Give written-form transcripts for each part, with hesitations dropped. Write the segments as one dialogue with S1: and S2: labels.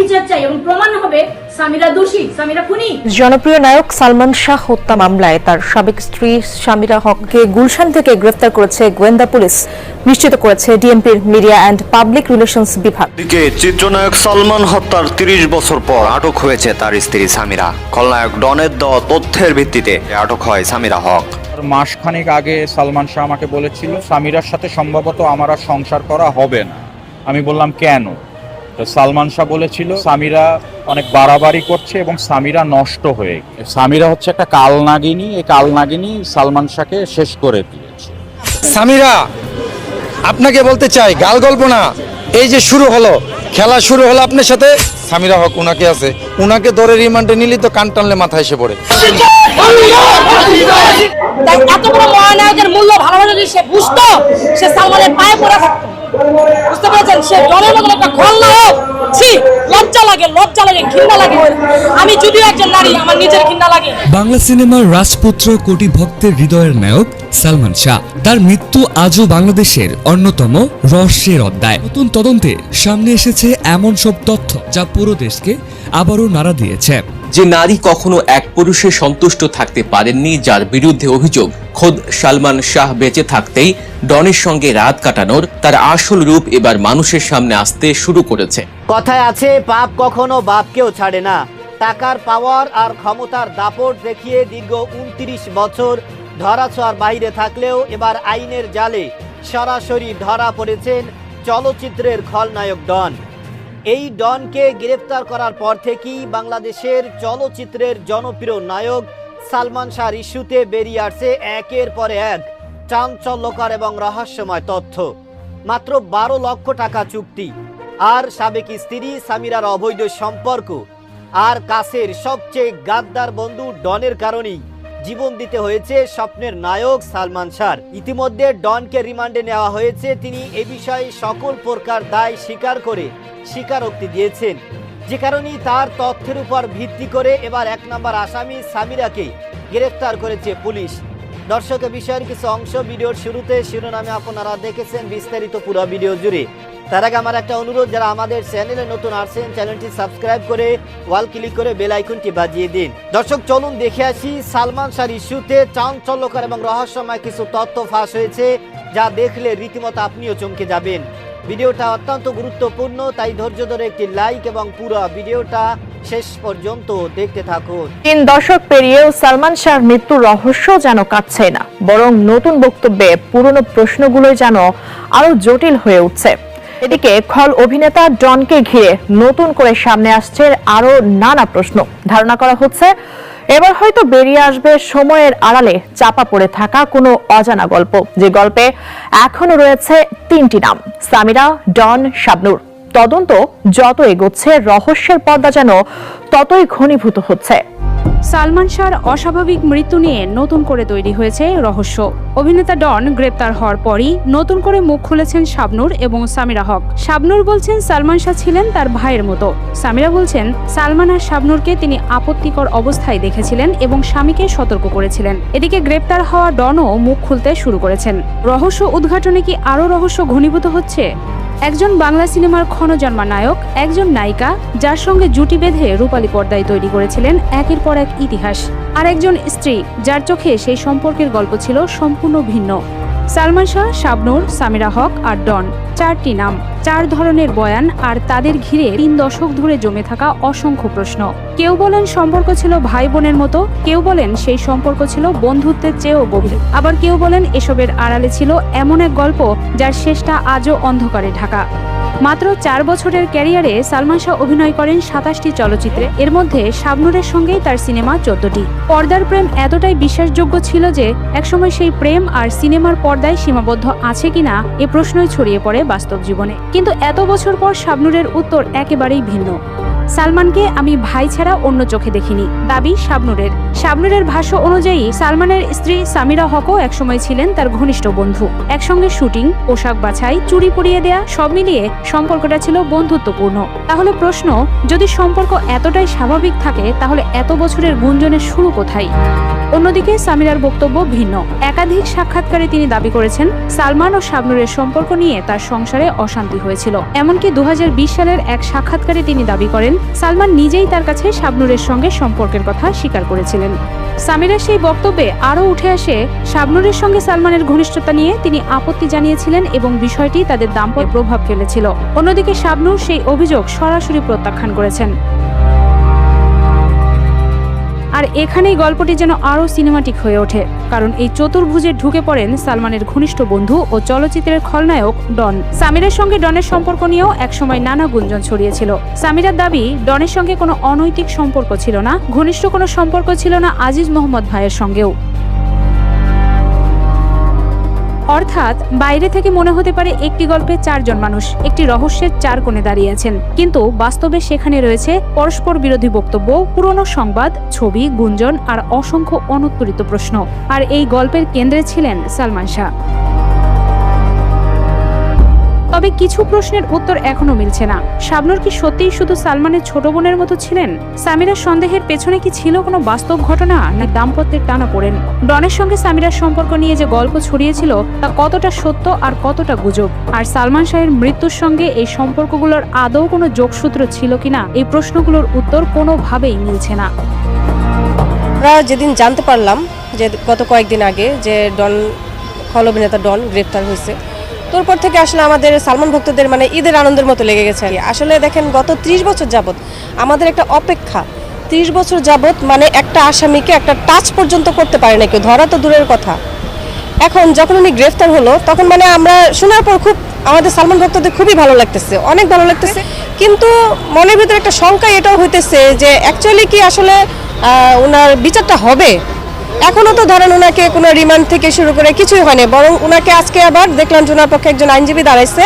S1: বিচার চাই এবং প্রমাণ হবে সামিরা দোষী, সামিরা খুনি।
S2: জনপ্রিয় নায়ক সালমান শাহ হত্যা মামলায় তার সাবেক স্ত্রী সামিরা হককে গুলশান থেকে গ্রেফতার করেছে গোয়েন্দা পুলিশ, নিশ্চিত করেছে ডিএমপির মিডিয়া অ্যান্ড পাবলিক রিলেশনস বিভাগ।
S3: দিকে চিত্রনায়ক সালমান হত্যার ৩০ বছর পর আটক হয়েছে তার স্ত্রী সামিরা। খলনায়ক ডনের দেওয়া তথ্যের ভিত্তিতে আটক হয় সামিরা হক।
S4: মাসখানেক আগে সালমান শাহ আমাকে বলেছিল সামিরার সাথে সম্ভবত আমার আর সংসার করা হবে না। আমি বললাম কেন? তো সালমান শাহ বলেছিল সামিরা অনেক বাড়াবাড়ি করছে এবং সামিরা নষ্ট হয়ে গেছে। সামিরা হচ্ছে একটা কালনাগিনী, এই কালনাগিনী সালমান শাহকে শেষ করে দিয়েছে।
S5: সামিরা, আপনাকে বলতে চাই, গাল গল্প না, এই যে শুরু হলো, খেলা শুরু হলো আপনার সাথে। সামিরা হক উনাকে আছে, উনাকে ধরে রিমান্ডে নিলে তো কান টানলে মাথায় এসে পড়ে।
S1: তাই এত বড় মহানায়কের মূল্য ভালোভাবে যদি সে বুঝতো, সে সালমানের পায়ে পড়ে থাকতো। বুঝতে পেরেছেন? সে ডনের মতো একটা খলনায়ক। ছি, লজ্জা লাগে, ঘৃণা লাগে। আমি যদিও একজন নারী, আমার নিজের ঘৃণা লাগে।
S6: বাংলা সিনেমার রাজপুত্র কোটি ভক্তের হৃদয়ের নায়ক সালমান শাহ, তার মৃত্যু আজও বাংলাদেশের অন্যতম রহস্যের অধ্যায়। নতুন তদন্তে সামনে এসেছে এমন সব তথ্য যা পুরো দেশকে আবারও নাড়া দিয়েছে।
S7: যে নারী কখনো এক পুরুষে সন্তুষ্ট থাকতে পারেননি, যার বিরুদ্ধে অভিযোগ খোদ সালমান শাহ বেঁচে থাকতেই ডনের সঙ্গে রাত কাটানোর, তার আসল রূপ এবার মানুষের সামনে আসতে শুরু করেছে।
S8: কথায় আছে, পাপ কখনো বাপকেও ছাড়ে না। টাকার পাওয়ার আর ক্ষমতার দাপট দেখিয়ে দীর্ঘ ২৯ বছর ধরাছোঁয়ার বাইরে থাকলেও এবার আইনের জালে সরাসরি ধরা পড়েছেন চলচ্চিত্রের খলনায়ক ডন। এই ডনকে গ্রেফতার করার পর থেকেই বাংলাদেশের চলচ্চিত্রের জনপ্রিয় নায়ক সালমান শাহর ইস্যুতে বেরিয়ে আসছে একের পর এক চাঞ্চল্যকর এবং রহস্যময় তথ্য। মাত্র ১২ লক্ষ টাকা চুক্তি, আর সাবেক স্ত্রী সামিরার অবৈধ সম্পর্ক, আর কাছের সবচেয়ে গাদ্দার বন্ধু ডনের কারণেই জীবন দিতে হয়েছে স্বপ্নের নায়ক সালমান শাহ। ইতিমধ্যে ডনকে রিমান্ডে নেওয়া হয়েছে। তিনি এ বিষয়ে সকল প্রকার দায় স্বীকার করে স্বীকারোক্তি দিয়েছেন, যে কারণে তার তথ্যের উপর ভিত্তি করে এবার ১ নম্বর আসামি সামিরাকে গ্রেফতার করেছে পুলিশ। দর্শক, বিষয়ের কিছু অংশ ভিডিওর শুরুতে শিরোনামে আপনারা দেখেছেন, বিস্তারিত পুরো ভিডিও জুড়ে। তার আগে আমার একটা অনুরোধ, যারা আমাদের চ্যানেলে নতুন আসছেন চ্যানেলটি সাবস্ক্রাইব করে ওয়াল ক্লিক করে বেল আইকনটি বাজিয়ে দিন। দর্শক, চলুন দেখে আসি সালমান শাহর ইস্যুতে চাঞ্চল্যকর এবং রহস্যময় কিছু তথ্য ফাঁস হয়েছে, যা দেখলে রীতিমতো আপনিও চমকে যাবেন। ভিডিওটা অত্যন্ত গুরুত্বপূর্ণ, তাই ধৈর্য ধরে একটি লাইক এবং পুরো ভিডিওটা শেষ পর্যন্ত দেখতে থাকুন।
S2: ৩ দশক পেরিয়েও সালমান শাহর মৃত্যুর রহস্য যেন কাটছে না, বরং নতুন বক্তব্যে পুরনো প্রশ্নগুলো যেন আরো জটিল হয়ে উঠছে। এদিকে খল অভিনেতা ডনকে ঘিরে নতুন করে সামনে আসছে আরো নানা প্রশ্ন। ধারণা করা হচ্ছে এবার হয়তো বেরিয়ে আসবে সময়ের আড়ালে চাপা পড়ে থাকা কোনো অজানা গল্প, যে গল্পে এখনো রয়েছে ৩টি নাম: সামিরা, ডন, শাবনূর। তদন্ত যত এগোচ্ছে রহস্যের পর্দা যেন ততই ঘনীভূত হচ্ছে।
S9: সালমান শাহর অস্বাভাবিক মৃত্যু নিয়ে নতুন করে তৈরি হয়েছে রহস্য। অভিনেতা ডন গ্রেপ্তার হওয়ার পরই নতুন করে মুখ খুলেছেন শাবনূর এবং সামিরা হক। শাবনূর বলছেন সালমান শাহ ছিলেন তার ভাইয়ের মতো। সামিরা বলছেন সালমান আর শাবনূরকে তিনি আপত্তিকর অবস্থায় দেখেছিলেন এবং স্বামীকে সতর্ক করেছিলেন। এদিকে গ্রেপ্তার হওয়া ডনও মুখ খুলতে শুরু করেছেন। রহস্য উদ্ঘাটনে কি আরও রহস্য ঘনীভূত হচ্ছে? একজন বাংলা সিনেমার ক্ষণজন্মা নায়ক, একজন নায়িকা যার সঙ্গে জুটি বেঁধে রূপালী পর্দায় তৈরি করেছিলেন একের পর এক ইতিহাস, আর একজন স্ত্রী যার চোখে সেই সম্পর্কের গল্প ছিল সম্পূর্ণ ভিন্ন। সালমান শাহ, শাবনূর, সামিরা হক আর ডন, 4টি নাম, 4 ধরনের বয়ান, আর তাদের ঘিরে 3 দশক ধরে জমে থাকা অসংখ্য প্রশ্ন। কেউ বলেন সম্পর্ক ছিল ভাই বোনের মতো, কেউ বলেন সেই সম্পর্ক ছিল বন্ধুত্বের চেয়েও গভীর, আবার কেউ বলেন এসবের আড়ালে ছিল এমন এক গল্প যার শেষটা আজও অন্ধকারে ঢাকা। মাত্র 4 বছরের ক্যারিয়ারে সালমান শাহ অভিনয় করেন 27টি চলচ্চিত্রে, এর মধ্যে শাবনূরের সঙ্গেই তার সিনেমা 14টি। পর্দার প্রেম এতটাই বিশ্বাসযোগ্য ছিল যে একসময় সেই প্রেম আর সিনেমার পর্দায় সীমাবদ্ধ আছে কিনা এ প্রশ্নই ছড়িয়ে পড়ে বাস্তব জীবনে। কিন্তু এত বছর পর শাবনূরের উত্তর একেবারেই ভিন্ন। সালমানকে আমি ভাই ছাড়া অন্য চোখে দেখিনি, দাবি শাবনুরের ভাষ্য অনুযায়ী সালমানের স্ত্রী সামিরা হকও একসময় ছিলেন তার ঘনিষ্ঠ বন্ধু। একসঙ্গে শুটিং, পোশাক বাছাই, চুড়ি পরিয়ে দেয়া, সব মিলিয়ে সম্পর্কটা ছিল বন্ধুত্বপূর্ণ। তাহলে প্রশ্ন, যদি সম্পর্ক এতটাই স্বাভাবিক থাকে তাহলে এত বছরের গুঞ্জনের শুরু কোথায়? অন্যদিকে সামিরার বক্তব্য ভিন্ন। একাধিক সাক্ষাৎকারে তিনি দাবি করেছেন সালমান ও শাবনুরের সম্পর্ক নিয়ে তার সংসারে অশান্তি হয়েছিল। এমনকি 2020 সালের এক সাক্ষাৎকারে তিনি দাবি করেন সালমান নিজেই তার কাছে শাবনুরের সঙ্গে সম্পর্কের কথা স্বীকার করেছিলেন। সামিরার সেই বক্তব্যে আরও উঠে আসে শাবনুরের সঙ্গে সালমানের ঘনিষ্ঠতা নিয়ে তিনি আপত্তি জানিয়েছিলেন এবং বিষয়টি তাদের দাম্পত্যে প্রভাব ফেলেছিল। অন্যদিকে শাবনুর সেই অভিযোগ সরাসরি প্রত্যাখ্যান করেছেন। আর এখানেই গল্পটি যেন আরও সিনেমাটিক হয়ে ওঠে, কারণ এই চতুর্ভুজে ঢুকে পড়েন সালমানের ঘনিষ্ঠ বন্ধু ও চলচ্চিত্রের খলনায়ক ডন। সামিরার সঙ্গে ডনের সম্পর্ক নিয়েও একসময় নানা গুঞ্জন ছড়িয়েছিল। সামিরার দাবি ডনের সঙ্গে কোনো অনৈতিক সম্পর্ক ছিল না, ঘনিষ্ঠ কোনো সম্পর্ক ছিল না আজিজ মোহাম্মদ ভাইয়ের সঙ্গেও। অর্থাৎ বাইরে থেকে মনে হতে পারে একটি গল্পে 4 জন মানুষ একটি রহস্যের 4 কোণে দাঁড়িয়ে আছেন, কিন্তু বাস্তবে সেখানে রয়েছে পরস্পর বিরোধী বক্তব্য, পুরনো সংবাদ, ছবি, গুঞ্জন আর অসংখ্য অনুত্তরিত প্রশ্ন। আর এই গল্পের কেন্দ্রে ছিলেন সালমান শাহ। তবে কিছু প্রশ্নের উত্তর এখনো মিলছে না। শাবনুর কি সত্যিই শুধু সালমানের ছোট বোনের মতো ছিলেন? সামিরার সন্দেহের পেছনে কি ছিল কোনো বাস্তব ঘটনা, না দাম্পত্যের টানাপোড়েন? ডনের সঙ্গে সামিরার সম্পর্ক নিয়ে যে গল্প ছড়িয়েছিল তা কতটা সত্য আর কতটা গুজব? আর সালমান শাহের মৃত্যুর সঙ্গে এই সম্পর্কগুলোর আদৌ কোনো যোগসূত্র ছিল কিনা, এই প্রশ্নগুলোর উত্তর কোনোভাবেই মিলছে না।
S1: আমরা যেদিন জানতে পারলাম যে গত কয়েকদিন আগে যে ডন, খল অভিনেতা ডন গ্রেপ্তার হয়েছে, তারপর থেকে আসলে আমাদের সালমান ভক্তদের মানে ঈদের আনন্দের মতো লেগে গেছে। আসলে দেখেন, গত 30 বছর যাবত আমাদের একটা অপেক্ষা, 30 বছর যাবত মানে একটা আসামিকে একটা টাচ পর্যন্ত করতে পারে না কেউ, ধরা তো দূরের কথা। এখন যখন উনি গ্রেফতার হলো তখন মানে আমরা শোনার পর খুব আমাদের সালমান ভক্তদের খুবই ভালো লাগতেছে, অনেক ভালো লাগতেছে, কিন্তু মনের ভিতরে একটা শঙ্কা এটাও হইতেছে যে অ্যাকচুয়ালি কি আসলে ওনার বিচারটা হবে? এখনো তো ধরেন ওনাকে কোনো রিমান্ড থেকে শুরু করে কিছুই হয়নি, বরং ওনাকে আজকে আবার দেখলাম যে ওনার পক্ষে একজন আইনজীবী দাঁড়াইছে,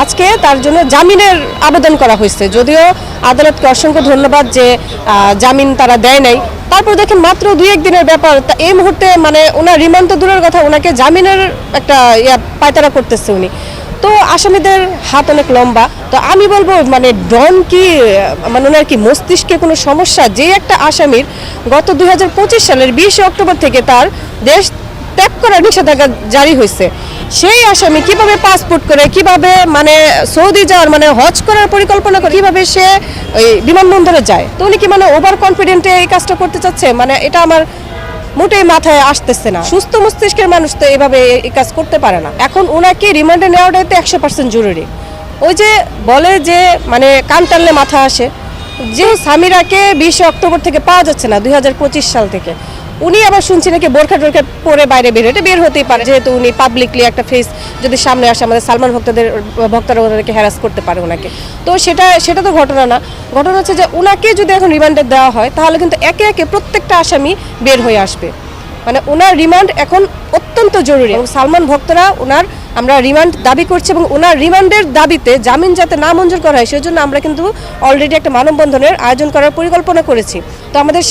S1: আজকে তার জন্য জামিনের আবেদন করা হয়েছে। যদিও আদালতকে অসংখ্য ধন্যবাদ যে জামিন তারা দেয় নাই। তারপর দেখেন মাত্র 2-1 দিনের ব্যাপার, এই মুহূর্তে মানে ওনার রিমান্ড তো দূরের কথা, ওনাকে জামিনের একটা পায়তারা করতেছে উনি। তো আসামিদের হাত অনেক লম্বা। তো আমি বলবো মানে ডন কি মানে ওনার কি মস্তিষ্কে কোনো সমস্যা, যে একটা আসামির গত 2025 সালের 20 অক্টোবর থেকে তার দেশ ত্যাগ করার নিষেধাজ্ঞা জারি হয়েছে, সেই আসামি কিভাবে পাসপোর্ট করে, কিভাবে মানে সৌদি যাওয়ার মানে হজ করার পরিকল্পনা করে, কিভাবে সে ওই বিমানবন্দরে যায়? তো উনি কি মানে ওভার কনফিডেন্টে এই কাজটা করতে চাচ্ছে? মানে এটা আমার মোটেই মাথায় আসতেছে না। সুস্থ মস্তিষ্কের মানুষ তো এভাবে এই কাজ করতে পারে না। এখন ওনাকে রিমান্ডে নেওয়াটাই তো 100% জরুরি। ওই যে বলে যে মানে কান টানলে মাথা আসে, যে সামিরাকে 20 অক্টোবর থেকে পাওয়া যাচ্ছে না 2025 সাল থেকে, উনি আবার শুনছি নাকি বোরখা টোরখা পরে বাইরে বের হতে বের হতেই পারে, যেহেতু উনি পাবলিকলি একটা ফেস যদি সামনে আসে, আমাদের সালমান ভক্তরা ওনাকে হ্যারাস করতে পারে ওনাকে। তো সেটা তো ঘটনা না। ঘটনা হচ্ছে যে ওনাকে যদি এখন রিমান্ডে দেওয়া হয় তাহলে কিন্তু একে একে প্রত্যেকটা আসামি বের হয়ে আসবে। মানে ওনার রিমান্ড এখন অত্যন্ত জরুরি এবং সালমান ভক্তরা আমরা রিমান্ড দাবি করছি এবং ওনার রিমান্ডের দাবিতে জামিন যাতে না মঞ্জুর করা হয় সেজন্য আমরা কিন্তু অলরেডি একটা মানববন্ধনের আয়োজন করার পরিকল্পনা করেছি। তো আমাদের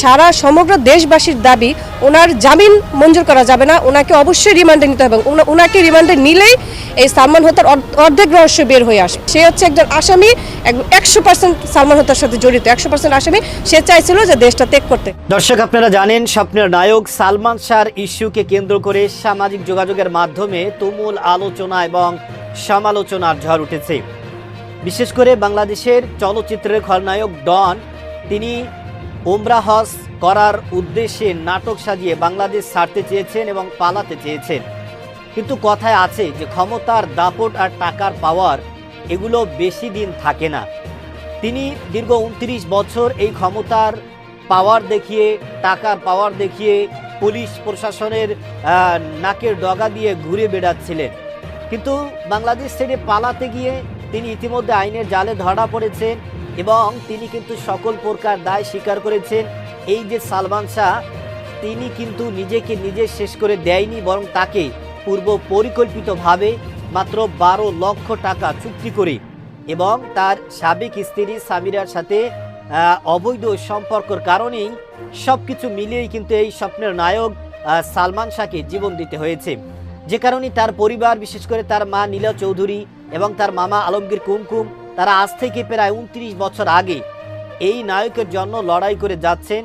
S1: সমগ্র দেশবাসীর দাবি, ওনার জামিন মঞ্জুর করা যাবে না, ওনাকে অবশ্যই রিমান্ডে নিতে হবে। ওনাকে রিমান্ডে নিলেই এই সালমান হত্যার অর্ধেক রহস্য বের হয়ে আসে। সে হচ্ছে একজন আসামি, 100% সালমান হত্যার সাথে জড়িত, 100% আসামি। সে চাইছিল যে দেশটা ত্যাগ করতে।
S8: দর্শক, আপনারা জানেন স্বপ্নের নায়ক সালমান শাহর ইস্যুকে কেন্দ্র করে সামাজিক যোগাযোগের মাধ্যমে তুমুল আলোচনা এবং সমালোচনার ঝড় উঠেছে। বিশেষ করে বাংলাদেশের চলচ্চিত্রের খলনায়ক ডন, তিনি উমরা হজ করার উদ্দেশ্যে নাটক সাজিয়ে বাংলাদেশ ছাড়তে চেয়েছেন এবং পালাতে চেয়েছেন। কিন্তু কথায় আছে যে ক্ষমতার দাপট আর টাকার পাওয়ার এগুলো বেশি দিন থাকে না। তিনি দীর্ঘ 29 বছর এই ক্ষমতার পাওয়ার দেখিয়ে, টাকার পাওয়ার দেখিয়ে পুলিশ প্রশাসনের নাকের ডগা দিয়ে ঘুরে বেড়াচ্ছিলেন। কিন্তু বাংলাদেশ ছেড়ে পালাতে গিয়ে তিনি ইতিমধ্যে আইনের জালে ধরা পড়েছেন এবং তিনি কিন্তু সকল প্রকার দায় স্বীকার করেছেন। এই যে সালমান শাহ, তিনি কিন্তু নিজেকে নিজে শেষ করে দেয়নি, বরং তাকে পূর্ব পরিকল্পিতভাবে মাত্র 12 লক্ষ টাকা চুক্তি করে এবং তার সাবেক স্ত্রী সামিরার সাথে অবৈধ সম্পর্কের কারণেই সব কিছু মিলিয়েই কিন্তু এই স্বপ্নের নায়ক সালমান শাহকে জীবন দিতে হয়েছে, যে কারণে তার পরিবার, বিশেষ করে তার মা নীলা চৌধুরী এবং তার মামা আলমগীর কুমকুম, তারা আজ থেকে প্রায় 29 বছর আগে এই নায়কের জন্য লড়াই করে যাচ্ছেন,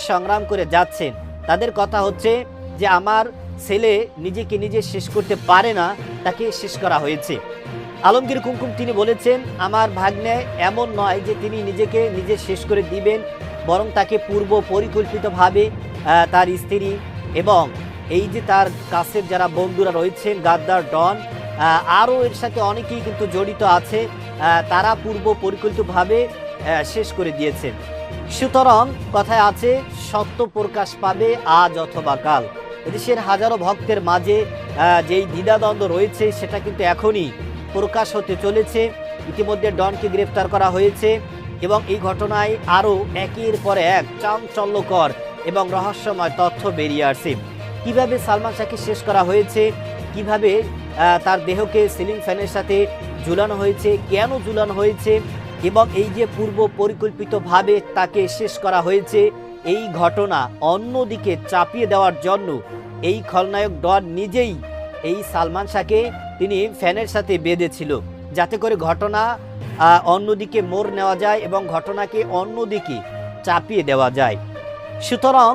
S8: সংগ্রাম করে যাচ্ছেন। তাদের কথা হচ্ছে যে আমার ছেলে নিজেকে নিজে শেষ করতে পারে না, তাকে শেষ করা হয়েছে। আলমগীর কুমকুম তিনি বলেছেন, আমার ভাগ্নে এমন নয় যে তিনি নিজেকে নিজে শেষ করে দিবেন, বরং তাকে পূর্ব পরিকল্পিতভাবে তার স্ত্রী এবং এই যে তার কাছের যারা বন্ধুরা রয়েছেন, গাদ্দার ডন, আরও এর সাথে অনেকেই কিন্তু জড়িত আছে, তারা পূর্ব পরিকল্পিতভাবে শেষ করে দিয়েছেন। সুতরাং কথায় আছে, সত্য প্রকাশ পাবে আজ অথবা কাল। এদেশের হাজারো ভক্তের মাঝে যেই দ্বিধাদ্বন্দ্ব রয়েছে সেটা কিন্তু এখনই প্রকাশ হতে চলেছে। ইতিমধ্যে ডনকে গ্রেফতার করা হয়েছে এবং এই ঘটনায় আরও একের পর এক চাঞ্চল্যকর এবং রহস্যময় তথ্য বেরিয়ে আসছে। কিভাবে সালমান শাহকে শেষ করা হয়েছে, কিভাবে তার দেহকে সিলিং ফ্যানের সাথে ঝুলানো হয়েছে, কেন ঝুলানো হয়েছে, এবং এই যে পূর্ব পরিকল্পিতভাবে তাকে শেষ করা হয়েছে, এই ঘটনা অন্যদিকে চাপিয়ে দেওয়ার জন্য এই খলনায়ক ডন নিজেই এই সালমান শাহকে তিনি ফ্যানের সাথে বেঁধেছিল, যাতে করে ঘটনা অন্যদিকে মোড় নেওয়া যায় এবং ঘটনাকে অন্যদিকে চাপিয়ে দেওয়া যায়। সুতরাং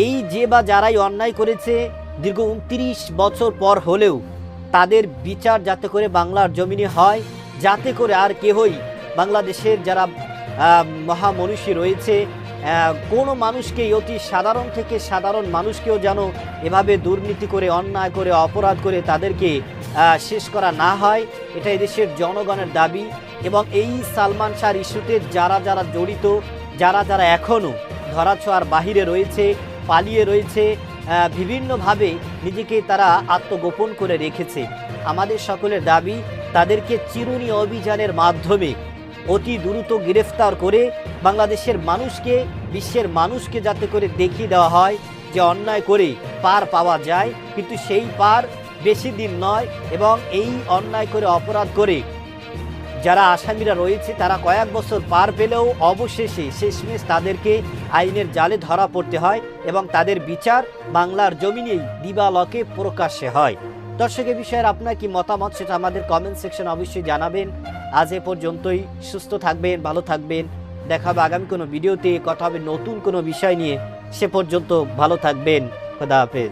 S8: এই যে বা যারাই অন্যায় করেছে, দীর্ঘ 29 বছর পর হলেও তাদের বিচার যাতে করে বাংলার জমিনে হয়, যাতে করে আর কেহই বাংলাদেশের যারা মহামনীষী রয়েছে, কোনো মানুষকেই, অতি সাধারণ থেকে সাধারণ মানুষকেও যেন এভাবে দুর্নীতি করে, অন্যায় করে, অপরাধ করে তাদেরকে শেষ করা না হয়, এটা এদেশের জনগণের দাবি। এবং এই সালমান শাহর ইস্যুতে যারা যারা জড়িত, যারা যারা এখনও ধরাছোঁয়ার বাহিরে রয়েছে, পালিয়ে রয়েছে, বিভিন্নভাবে নিজেকে তারা আত্মগোপন করে রেখেছে, আমাদের সকলের দাবি তাদেরকে চিরুনি অভিযানের মাধ্যমে অতি দ্রুত গ্রেফতার করে বাংলাদেশের মানুষকে, বিশ্বের মানুষকে যাতে করে দেখিয়ে দেওয়া হয় যে অন্যায় করে পার পাওয়া যায়, কিন্তু সেই পার বেশি দিন নয়। এবং এই অন্যায় করে, অপরাধ করে যারা আসামিরা রয়েছে তারা কয়েক বছর পার পেলেও অবশেষে শেষমেশ তাদেরকে আইনের জালে ধরা পড়তে হয় এবং তাদের বিচার বাংলার জমিনেই দিবালকে প্রকাশ্যে হয়। দর্শকের বিষয়ের আপনার কি মতামত সেটা আমাদের কমেন্ট সেকশনে অবশ্যই জানাবেন। আজ এ পর্যন্তই। সুস্থ থাকবেন, ভালো থাকবেন। দেখা হবে আগামী কোনো ভিডিওতে, কথা হবে নতুন কোনো বিষয় নিয়ে। সে পর্যন্ত ভালো থাকবেন। খোদা হাফেজ।